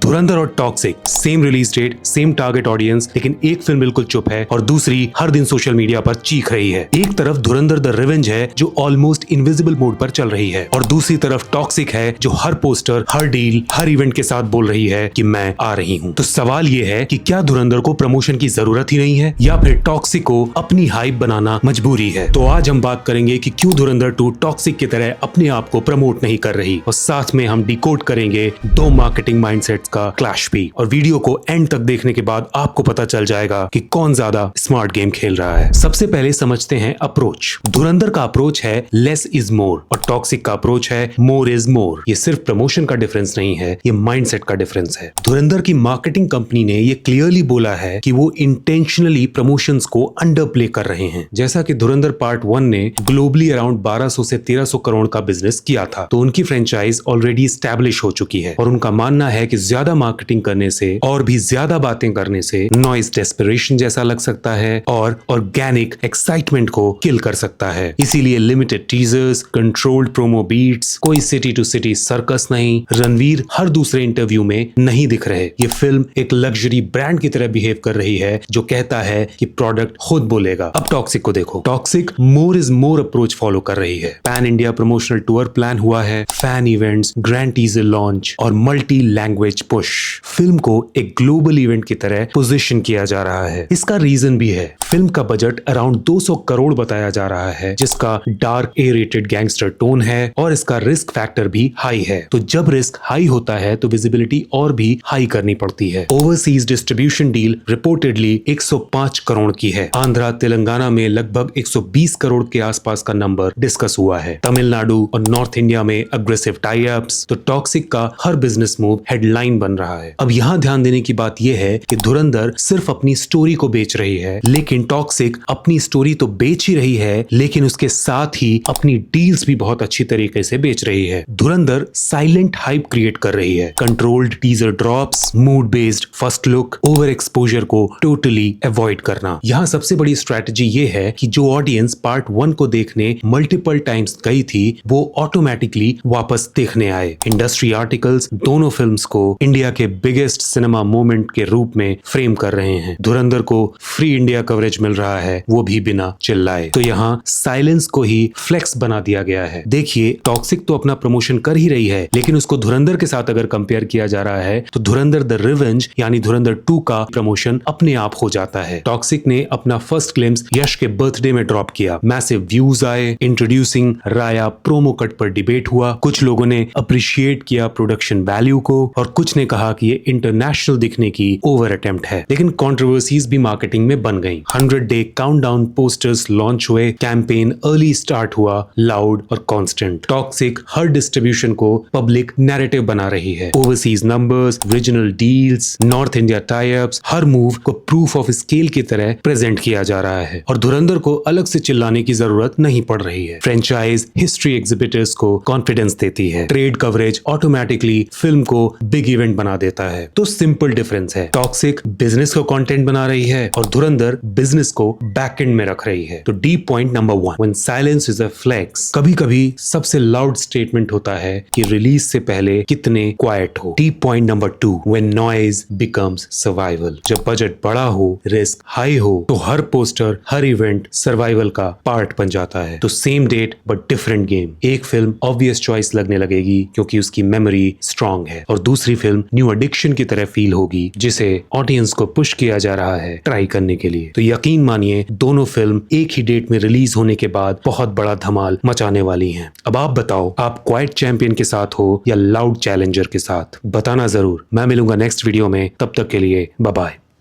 धुरंधर और Toxic, same release date, same target audience, लेकिन एक फिल्म बिल्कुल चुप है और दूसरी हर दिन सोशल मीडिया पर चीख रही है। एक तरफ धुरंधर द रिवेंज है जो ऑलमोस्ट इनविजिबल मोड पर चल रही है और दूसरी तरफ टॉक्सिक है जो हर पोस्टर, हर डील, हर इवेंट के साथ बोल रही है कि मैं आ रही हूँ। तो सवाल ये है कि क्या धुरंधर को प्रमोशन की जरूरत ही नहीं है या फिर टॉक्सिक को अपनी हाइप बनाना मजबूरी है। तो आज हम बात करेंगे कि क्यों धुरंधर 2 टॉक्सिक की तरह अपने आप को प्रमोट नहीं कर रही और साथ में हम डिकोड करेंगे 2 मार्केटिंग माइंडसेट्स का क्लैश भी। और वीडियो को एंड तक देखने के बाद आपको पता चल जाएगा कि कौन ज्यादा स्मार्ट गेम खेल रहा है। सबसे पहले समझते हैं अप्रोच। धुरंधर का अप्रोच है लेस इज मोर और टॉक्सिक का अप्रोच है मोर इज मोर। ये सिर्फ प्रमोशन का डिफरेंस नहीं है, ये माइंडसेट का डिफरेंस है। धुरंधर की मार्केटिंग कंपनी ने ये क्लियरली बोला है कि वो इंटेंशनली प्रमोशंस को अंडर प्ले कर रहे हैं। जैसा कि धुरंधर पार्ट 1 ने ग्लोबली अराउंड 1200 से 1300 करोड़ का बिजनेस किया था, तो उनकी फ्रेंचाइज ऑलरेडी एस्टैब्लिश हो चुकी है और उनका मानना है कि ज्यादा मार्केटिंग करने से और भी ज्यादा बातें करने से नॉइज डेस्परेशन जैसा लग सकता है और ऑर्गेनिक एक्साइटमेंट को किल कर सकता है। इसीलिए limited teasers, controlled promo beats, कोई सिटी टू सिटी सर्कस नहीं, रणवीर हर दूसरे इंटरव्यू में नहीं दिख रहे। ये फिल्म एक लग्जरी ब्रांड की तरह बिहेव कर रही है जो कहता है कि प्रोडक्ट खुद बोलेगा। अब टॉक्सिक को देखो। Toxic more is more approach follow कर रही है। Pan India promotional tour plan हुआ है, fan events, grand teaser launch और मल्टी लैंग्वेज पुश। फिल्म को एक ग्लोबल इवेंट की तरह पोजीशन किया जा रहा है। इसका रीजन भी है। फिल्म का बजट अराउंड 200 करोड़ बताया जा रहा है, जिसका dark A rated gangster tone है और इसका रिस्क फैक्टर भी हाई है। तो जब रिस्क हाई होता है तो विजिबिलिटी और भी हाई करनी पड़ती है। Overseas distribution deal reportedly 105 crore की है। आंध्रा तेलंगाना में लगभग 120 करोड़ के आसपास का नंबर डिस्कस हुआ है। तमिलनाडु और नॉर्थ इंडिया में अग्रेसिव टाई अप्स। तो टॉक्सिक का हर बिजनेस मूव हेडलाइन बन रहा है। अब यहाँ ध्यान देने की बात यह है कि धुरंधर सिर्फ अपनी स्टोरी को बेच रही है, लेकिन टॉक्सिक अपनी स्टोरी तो बेच ही रही है, लेकिन उसके साथ ही अपनी डील्स भी बहुत अच्छी तरीके से बेच रही है। धुरंधर साइलेंट हाइप क्रिएट कर रही है। Controlled teaser drops, mood based first look, over exposure को टोटली अवॉइड करना। यहाँ सबसे बड़ी स्ट्रेटजी ये है कि जो ऑडियंस पार्ट 1 को देखने मल्टीपल टाइम्स गई थी, वो ऑटोमेटिकली वापस देखने आए। इंडस्ट्री आर्टिकल्स दोनों फिल्म्स को इंडिया के बिगेस्ट सिनेमा मोमेंट के रूप में फ्रेम कर रहे हैं। धुरंधर को फ्री इंडिया कवरेज मिल रहा है, वो भी बिना चिल्लाए। तो यहाँ साइलेंस को ही फ्लेक्स बना दिया गया है। देखिए, टॉक्सिक तो अपना प्रमोशन कर ही रही है, लेकिन उसको धुरंधर के साथ अगर कंपेयर किया जा रहा है तो धुरंधर द रिवेंज यानी धुरंधर 2 का प्रमोशन अपने आप हो जाता है। टॉक्सिक ने अपना फर्स्ट ग्लिम्स यश के बर्थडे में ड्रॉप किया। मैसिव व्यूज आए, इंट्रोड्यूसिंग राया प्रोमो कट पर डिबेट हुआ। कुछ लोगों ने अप्रिशिएट किया प्रोडक्शन वैल्यू को और कुछ ने कहा कि ये इंटरनेशनल दिखने की ओवर अटेम्प्ट है। लेकिन कंट्रोवर्सीज भी मार्केटिंग में बन गई। 100 डे काउंटडाउन पोस्टर्स लॉन्च हुए, कैंपेन अर्ली स्टार्ट हुआ, लाउड और कांस्टेंट। टॉक्सिक हर डिस्ट्रीब्यूशन को पब्लिक नैरेटिव बना रही है। Overseas numbers, regional deals, north India tie ups, हर मूव को प्रूफ ऑफ स्केल की तरह प्रेजेंट किया जा रहा है और धुरंधर को अलग से चिल्लाने की जरूरत नहीं पड़ रही है। फ्रेंचाइज हिस्ट्री एग्जिबिटर्स को कॉन्फिडेंस देती है। ट्रेड कवरेज ऑटोमेटिकली फिल्म को बिग इवेंट बना देता है। तो सिंपल डिफरेंस है, टॉक्सिक बिजनेस को कंटेंट बना रही है और धुरंधर बिजनेस को बैक एंड में रख रही है। तो deep point number 1, when silence is a flex. कभी कभी सबसे लाउड स्टेटमेंट होता है कि रिलीज से पहले कितने क्वाइट हो। Deep point number 2, when noise becomes survival. जब बजट बड़ा हो, रिस्क हाई हो, तो हर पोस्टर, हर इवेंट सर्वाइवल का पार्ट बन जाता है। तो same date but different game. एक फिल्म ऑब्वियस चॉइस लगने लगेगी क्योंकि उसकी मेमोरी स्ट्रांग है और दूसरी फिल्म न्यू एडिक्शन की तरह फील होगी जिसे ऑडियंस को पुश किया जा रहा है ट्राई करने के लिए। तो यकीन मानिए, दोनों फिल्म एक ही डेट में रिलीज होने के बाद बहुत बड़ा धमाल मचाने वाली हैं। अब आप बताओ, आप क्वाइट चैंपियन के साथ हो या लाउड चैलेंजर के साथ? बताना जरूर। मैं मिलूंगा नेक्स्ट वीडियो में, तब तक के लिए बाय बाय।